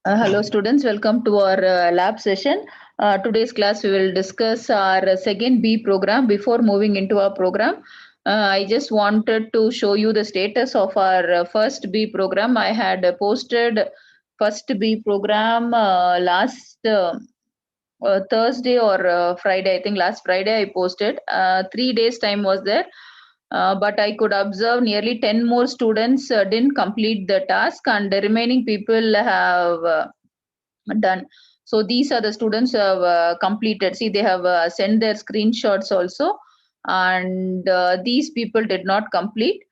Hello students, welcome to our lab session. Today's class we will discuss our second B program. Before moving into our program, I just wanted to show you the status of our first B program. I had posted first B program last Thursday or Friday. I think last Friday I posted. 3 days time was there. But I could observe nearly 10 more students didn't complete the task and the remaining people have done. So these are the students who have completed. See, they have sent their screenshots also, and these people did not complete.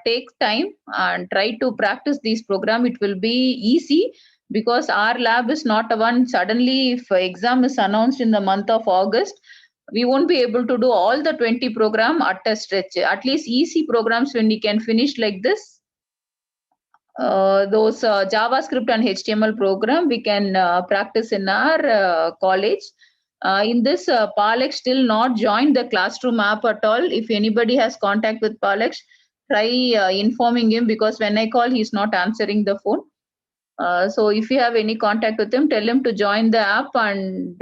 Take time and try to practice these program. It will be easy because our lab is not a one. Suddenly, if exam is announced in the month of August, we won't be able to do all the 20 program at a stretch. At least easy programs when we can finish like this, those JavaScript and HTML program we can practice in our college. In this, Palex still not joined the classroom app at all. If anybody has contact with Palex, try informing him because when I call, he's not answering the phone. So if you have any contact with him, tell him to join the app and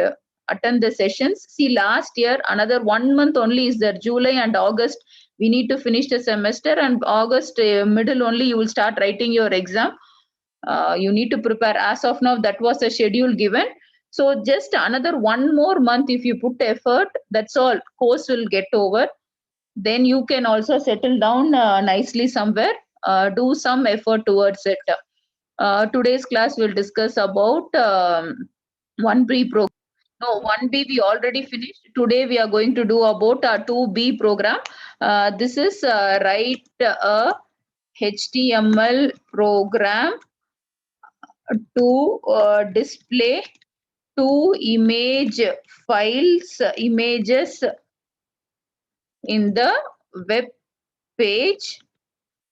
attend the sessions. See, last year, another 1 month only is there, July and August. We need to finish the semester, and August middle only you will start writing your exam. You need to prepare. As of now, that was the schedule given. So just another 1 more month, if you put effort, that's all. Course will get over. Then you can also settle down nicely somewhere. Do some effort towards it. Today's class will discuss about 1B program. No, 1B we already finished. Today we are going to do about a 2B program. This is write a HTML program to display two images in the web page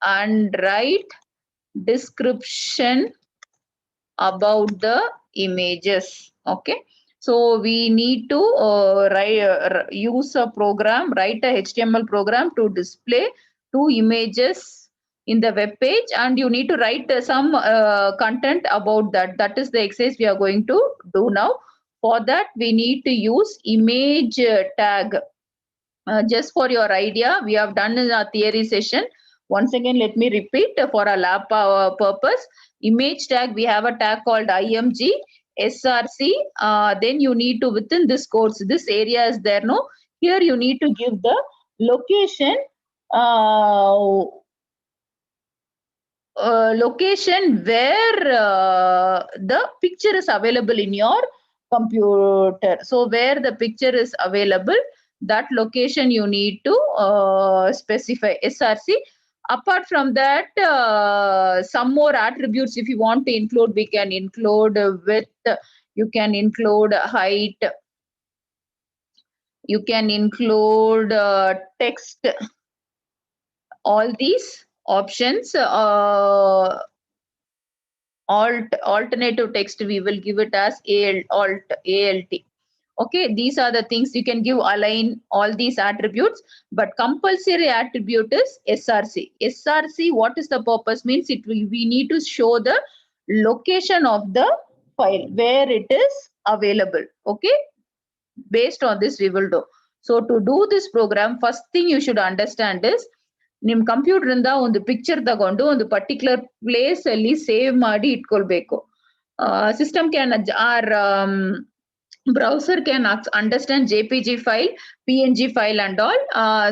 and write description about the images. Okay, so we need to use a program, write a HTML program to display two images in the web page, and you need to write some content about that. That is the exercise we are going to do now. For that, we need to use image tag. Just for your idea, we have done in our theory session. Once again, let me repeat for our lab purpose. Image tag, we have a tag called IMG, SRC. Then you need to, within this course, this area is there, no? Here you need to give the location, location where the picture is available in your computer. So where the picture is available, that location you need to specify SRC. Apart from that, some more attributes if you want to include, we can include width, you can include height, you can include text. All these options, alternative text, we will give it as alt. Okay, these are the things you can give, align, all these attributes, but compulsory attribute is SRC. SRC, what is the purpose? Means we need to show the location of the file where it is available. Okay, based on this we will do. So to do this program, first thing you should understand is ನಿಮ್ಮ computer ಇಂದ ಒಂದು picture ತಗೊಂಡು ಒಂದು particular place ಅಲ್ಲಿ save ಮಾಡಿ ಇಟ್ಕೊಳ್ಬೇಕು. System can or browser can understand JPG file, PNG file and all.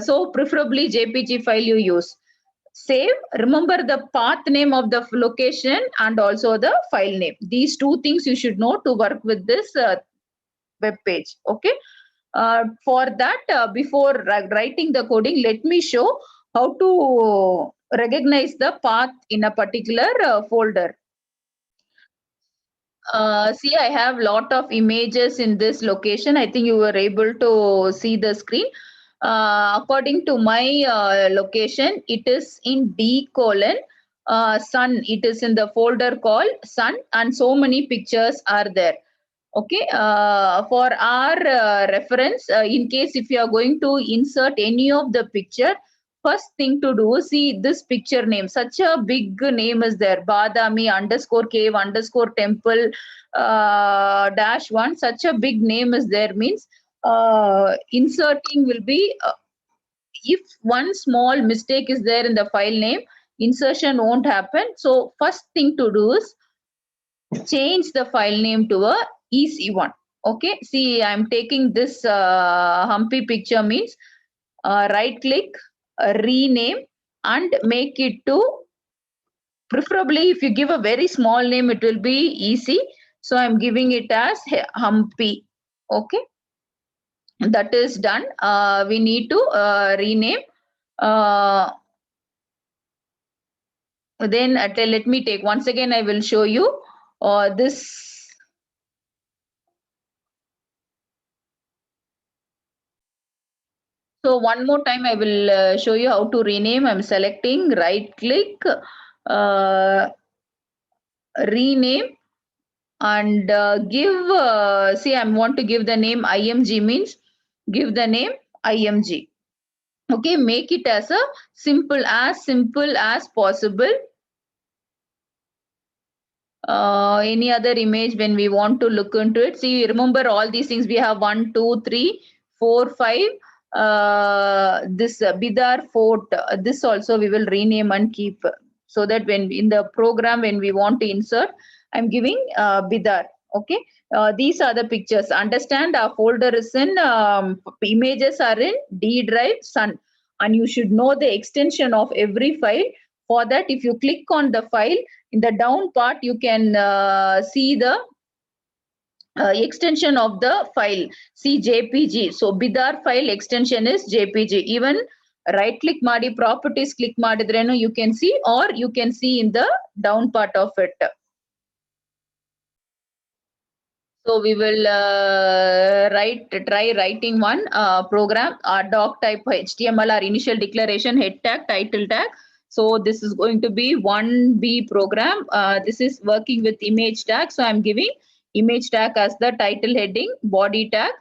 So preferably JPG file you use. Save, remember the path name of the location and also the file name. These two things you should know to work with this web page. Okay. For that, before writing the coding, let me show how to recognize the path in a particular folder. See, I have lot of images in this location. I think you were able to see the screen. According to my location, it is in D colon sun. It is in the folder called sun, and so many pictures are there. Okay, for our reference, in case if you are going to insert any of the picture, first thing to do, see this picture name, such a big name is there, Badami underscore cave underscore temple -1, such a big name is there, means inserting will be, if one small mistake is there in the file name, insertion won't happen. So first thing to do is change the file name to a easy one. Okay, see, I'm taking this Humpy picture, means right click, rename, and make it to, preferably if you give a very small name, it will be easy. So I'm giving it as Humpy. Okay, that is done. We need to rename. Then let me take once again, I will show you this. So one more time, I will show you how to rename. I'm selecting, right click, rename, and give, see, I want to give the name IMG, means give the name IMG. Okay, make it as simple as possible. Any other image when we want to look into it. See, remember all these things. We have 1, 2, 3, 4, 5. This Bidar Fort. This also we will rename and keep, so that when in the program when we want to insert, I'm giving Bidar. Okay. These are the pictures. Understand, our folder is in images are in D drive Sun, and you should know the extension of every file. For that, if you click on the file, in the down part, you can see the extension of the file. See, JPG. So Bidar file extension is JPG. Even right click ಮಾಡಿ properties click ಮಾಡಿದ್ರೇನು you can see, or you can see in the down part of it. So we will try writing one program, doc type HTML, or initial declaration, head tag, title tag. So this is going to be 1B program. This is working with image tag. So I'm giving image tag as the title heading, body tag.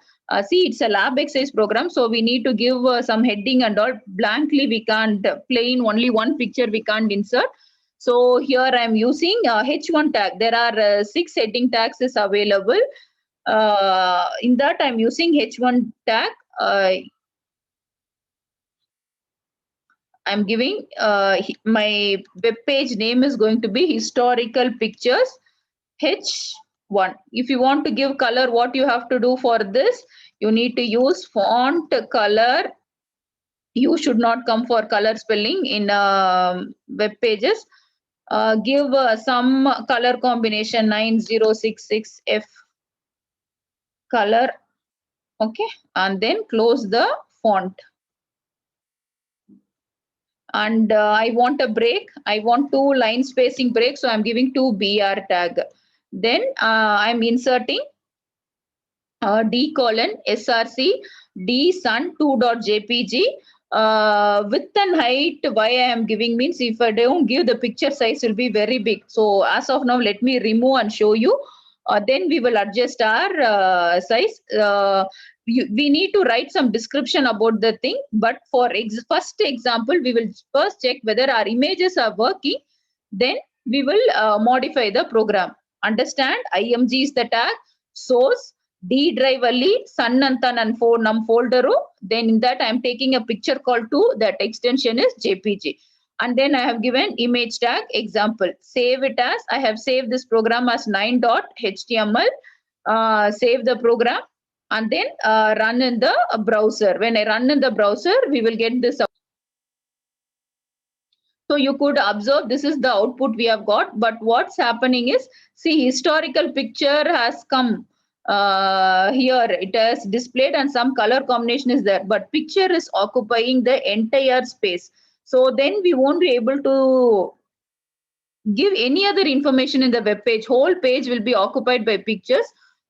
See, it's a lab exercise program. So we need to give some heading and all. Blankly we can't, plain only one picture we can't insert. So here I'm using H1 tag. There are 6 heading tags is available. In that I'm using H1 tag. I'm giving my web page name is going to be historical pictures H1. If you want to give color, what you have to do for this, you need to use font color. You should not come for color spelling in web pages. Give some color combination 9066F color. Okay, and then close the font. And I want a break. I want 2 line spacing break. So I'm giving 2 BR tag. Then I'm inserting D colon SRC D sun 2.jpg. Width and height, why I am giving means if I don't give, the picture size will be very big. So as of now, let me remove and show you. Then we will adjust our size. We need to write some description about the thing, but for first example, we will first check whether our images are working. Then we will modify the program. Understand, IMG is the tag, source, D drive ali sun anta nan num folder. Then in that I am taking a picture called to, that extension is JPG. And then I have given image tag example. Save it as, I have saved this program as 9.html. Save the program and then run in the browser. When I run in the browser, we will get this out. So you could observe this is the output we have got. But what's happening is, see, historical picture has come. Here it has displayed and some color combination is there, but picture is occupying the entire space. So then we won't be able to give any other information in the web page. Whole page will be occupied by pictures.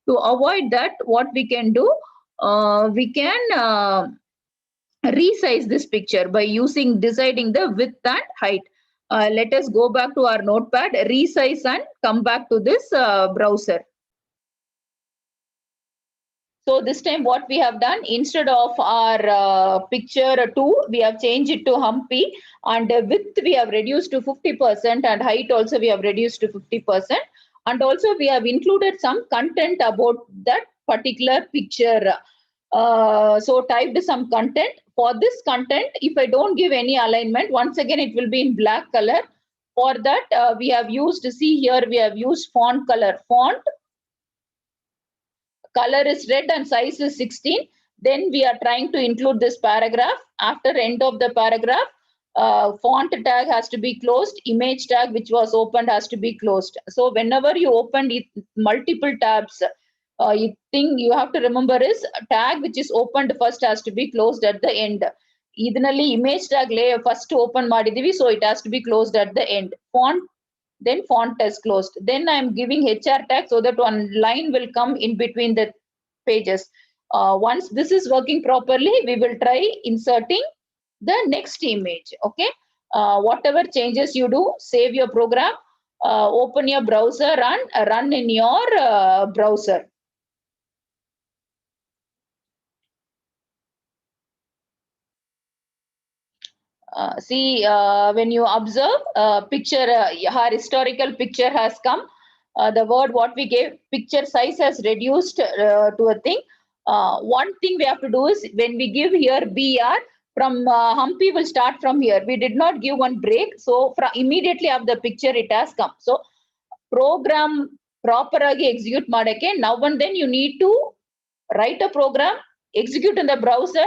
To avoid that, what we can do, we can resize this picture by deciding the width and height. Let us go back to our notepad, resize, and come back to this browser. So this time what we have done, instead of our picture 2, we have changed it to Humpy, and width we have reduced to 50% and height also we have reduced to 50%. And also we have included some content about that particular picture. So typed some content. For this content, if I don't give any alignment, once again it will be in black color. For that, we have used, see here, we have used font color. Font color is red and size is 16. Then we are trying to include this paragraph. After end of the paragraph, font tag has to be closed. Image tag which was opened has to be closed. So whenever you open it, multiple tabs, thing you have to remember is tag which is opened first has to be closed at the end. Idinalli image tag first open ಮಾಡಿದೀವಿ, so it has to be closed at the end. Font, then font is closed. Then I'm giving HR tag so that one line will come in between the pages. Once this is working properly, we will try inserting the next image. Okay. Whatever changes you do, save your program, open your browser and run in your browser. See, when you observe picture, her historical picture has come. The word what we gave, picture size has reduced to a thing. One thing we have to do is when we give here BR, from Humpy will start from here. We did not give one break. So immediately after the picture, it has come. So program proper agi execute madake, now and then you need to write a program, execute in the browser,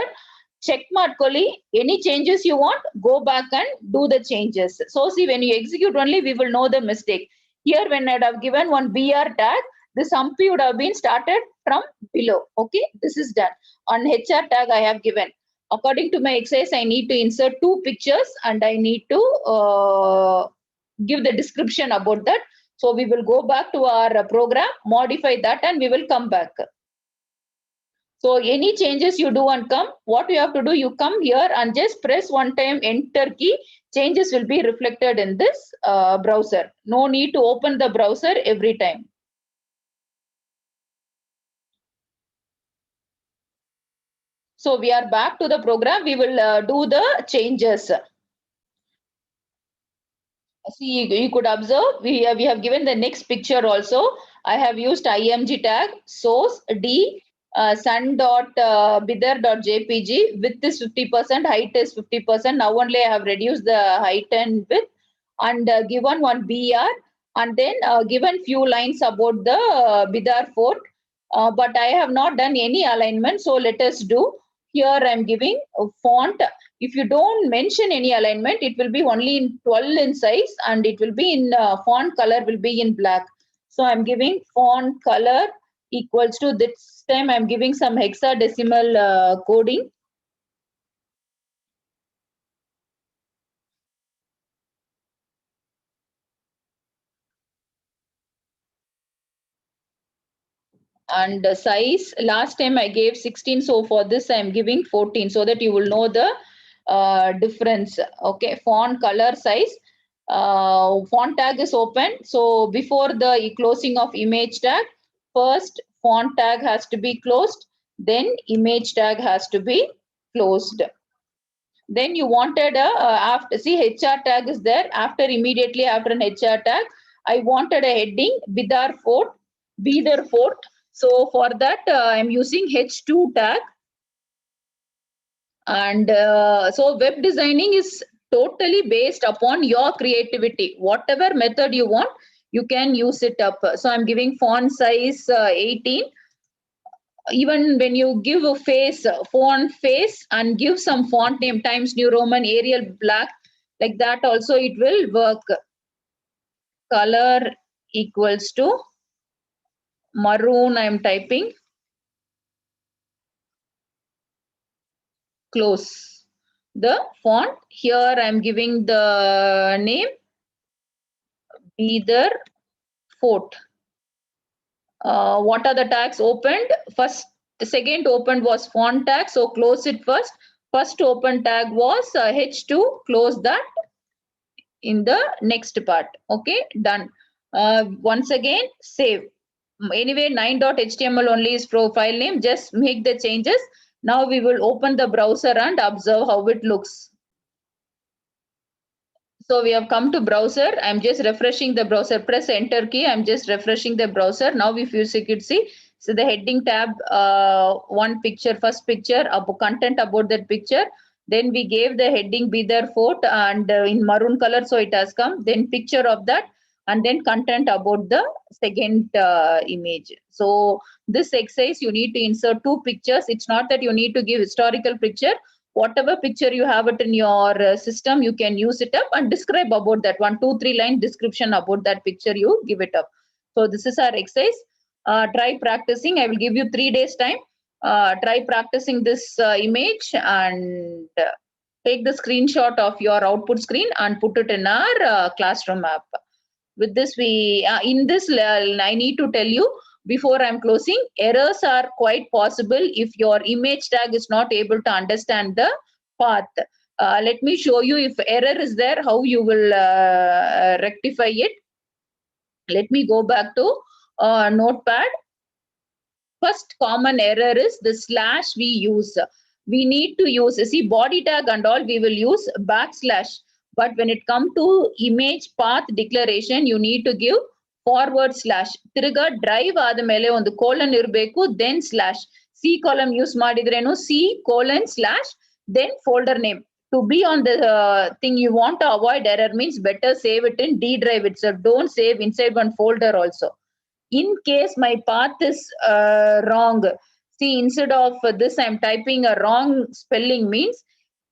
check ಮಾಡ್ಕೊಳ್ಳಿ, any changes you want, go back and do the changes. So see, when you execute only, we will know the mistake. Here when I have given one BR tag, this Humpy would have been started from below. Okay, this is done. On HR tag I have given. According to my exercise, I need to insert 2 pictures and I need to give the description about that. So we will go back to our program, modify that, and we will come back. So any changes you do and come, what you have to do, you come here and just press one time enter key. Changes will be reflected in this browser. No need to open the browser every time. So we are back to the program. We will do the changes. See, you could observe we have given the next picture also. I have used img tag, source D, sun.bidar.jpg. Width is 50%, height is 50%. Now only I have reduced the height and width and given one BR, and then given few lines about the Bidar fort. But I have not done any alignment. So let us do. Here I am giving a font. If you don't mention any alignment, it will be only in 12 in size and it will be in font color will be in black. So I'm giving font color equals to, this time I'm giving some hexadecimal coding. And the size, last time I gave 16. So for this I'm giving 14 so that you will know the difference. Okay, font color size. Font tag is open. So before the closing of image tag, first font tag has to be closed, then image tag has to be closed. Then you wanted a after, see, HR tag is there. After, immediately after an HR tag, I wanted a heading Bidar Fort, Bidar Fort. So for that I'm using H2 tag. And so web designing is totally based upon your creativity. Whatever method you want, you can use it up. So I'm giving font size 18. Even when you give a face, font face, and give some font name, Times New Roman, Arial black, like that also it will work. Color equals to maroon, I'm typing. Close the font. Here I'm giving the name Bidar Fort. What are the tags opened? First, the second opened was font tag, so close it first. First open tag was H2, close that in the next part. Okay, done. Once again, save. Anyway, 9.html only is file name. Just make the changes. Now we will open the browser and observe how it looks. So we have come to browser. I'm just refreshing the browser. Press enter key. I'm just refreshing the browser. Now if you could see, so the heading tab, one picture, first picture, content about that picture. Then we gave the heading be there fort and in maroon color, so it has come. Then picture of that, and then content about the second image. So this exercise, you need to insert two pictures. It's not that you need to give historical picture. Whatever picture you have it in your system, you can use it up and describe about that 1, 2, 3 line description about that picture. You give it up. So this is our exercise. Try practicing. I will give you 3 days time. Try practicing this image and take the screenshot of your output screen and put it in our classroom app. With this, in this, I need to tell you before I'm closing, errors are quite possible if your image tag is not able to understand the path. Let me show you if error is there, how you will rectify it. Let me go back to Notepad. First common error is the slash we use. We need to use, see, body tag and all we will use backslash. But when it comes to image path declaration, you need to give forward slash. Tirga drive adamele ಒಂದು colon ಇರಬೇಕು, then slash. C column use ಮಾಡಿದ್ರೇನು C colon slash, then folder name. To be on the thing you want to avoid error means better save it in D drive itself. Don't save inside one folder also. In case my path is wrong, see, instead of this I'm typing a wrong spelling means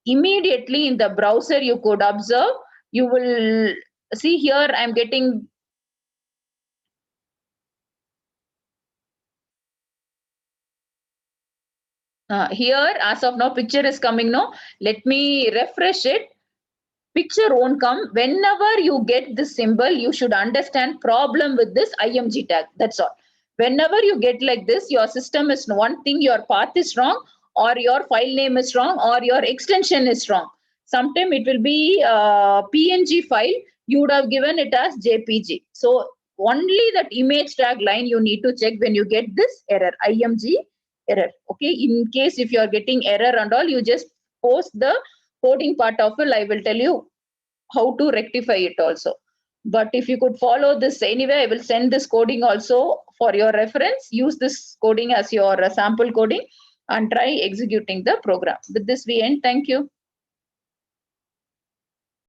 immediately in the browser you could observe, you will see here I'm getting here as of now picture is coming. No, let me refresh it. Picture won't come. Whenever you get this symbol, you should understand problem with this img tag. That's all. Whenever you get like this, your system is one thing, your path is wrong, or your file name is wrong, or your extension is wrong. Sometime it will be PNG file. You would have given it as JPG. So only that image tag line you need to check when you get this error, img error. Okay. In case if you are getting error and all, you just post the coding part of it. I will tell you how to rectify it also. But if you could follow this anyway, I will send this coding also for your reference. Use this coding as your sample coding and try executing the program. With this we end. Thank you.